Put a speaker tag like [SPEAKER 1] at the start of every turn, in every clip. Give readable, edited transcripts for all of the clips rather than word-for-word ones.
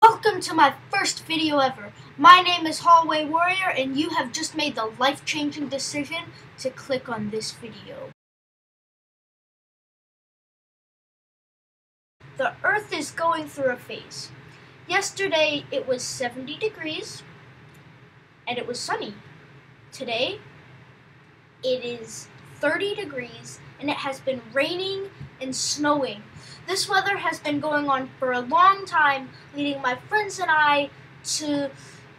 [SPEAKER 1] Welcome to my first video ever. My name is Hallway Warrior and you have just made the life-changing decision to click on this video. The Earth is going through a phase. Yesterday it was 70 degrees and it was sunny. Today it is 30 degrees and it has been raining and snowing. This weather has been going on for a long time, leading my friends and I to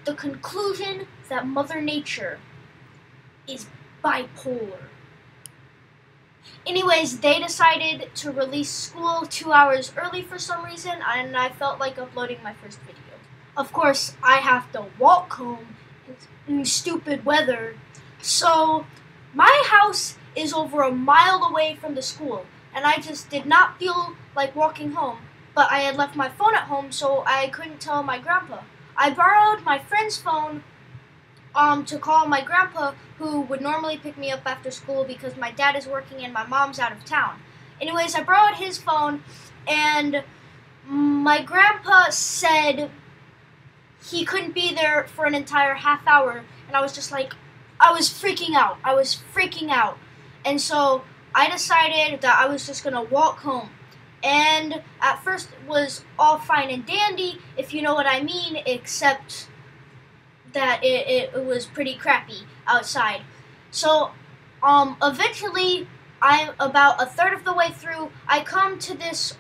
[SPEAKER 1] the conclusion that Mother Nature is bipolar. Anyways, they decided to release school 2 hours early for some reason, and I felt like uploading my first video. Of course, I have to walk home in stupid weather, so my house is over a mile away from the school. And I just did not feel like walking home, but I had left my phone at home, so I couldn't tell my grandpa. I borrowed my friend's phone to call my grandpa, who would normally pick me up after school because my dad is working and my mom's out of town. Anyways, I borrowed his phone, and my grandpa said he couldn't be there for an entire half hour, and I was just like, I was freaking out. And so I decided that I was just going to walk home. And at first it was all fine and dandy, if you know what I mean, except that it was pretty crappy outside. So eventually, I'm about a third of the way through, I come to this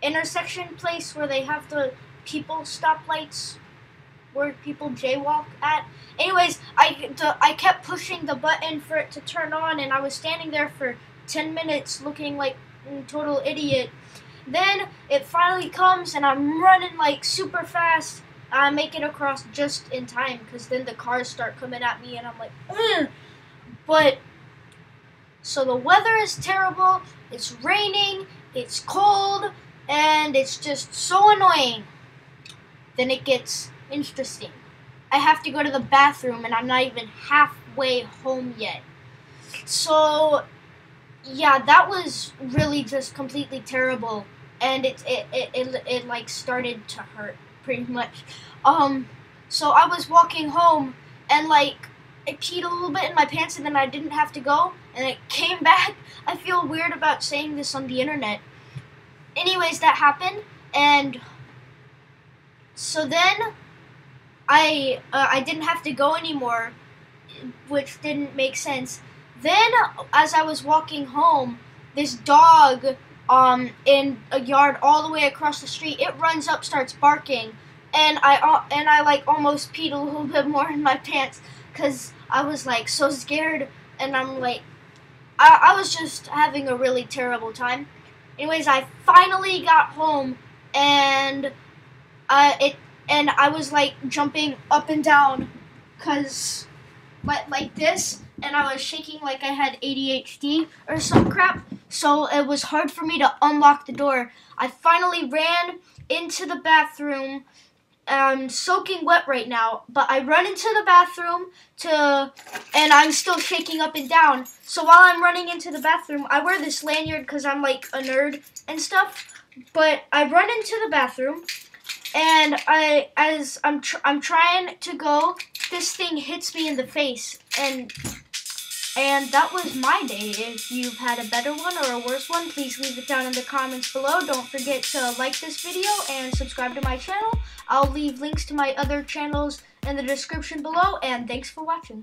[SPEAKER 1] intersection place where they have the people stoplights where people jaywalk at. Anyways, I kept pushing the button for it to turn on, and I was standing there for 10 minutes looking like a total idiot. Then it finally comes, and I'm running like super fast. I make it across just in time, because then the cars start coming at me, and I'm like, ugh. But, so the weather is terrible, it's raining, it's cold, and it's just so annoying. Then it gets interesting. I have to go to the bathroom and I'm not even halfway home yet. So yeah, that was really just completely terrible, and it like started to hurt pretty much. So I was walking home and like I peed a little bit in my pants and then I didn't have to go and it came back. I feel weird about saying this on the internet. Anyways, that happened, and so then I didn't have to go anymore, which didn't make sense. Then, as I was walking home, this dog in a yard all the way across the street, it runs up, starts barking, and I like almost peed a little bit more in my pants because I was like so scared, and I'm like, I was just having a really terrible time. Anyways, I finally got home, and I was like jumping up and down, cause like this, and I was shaking like I had ADHD or some crap. So it was hard for me to unlock the door. I finally ran into the bathroom. I'm soaking wet right now, but I run into the bathroom and I'm still shaking up and down. So while I'm running into the bathroom, I wear this lanyard because I'm like a nerd and stuff. But I run into the bathroom. And as I'm trying to go, this thing hits me in the face, and that was my day. If you've had a better one or a worse one, please leave it down in the comments below. Don't forget to like this video and subscribe to my channel. I'll leave links to my other channels in the description below, and thanks for watching.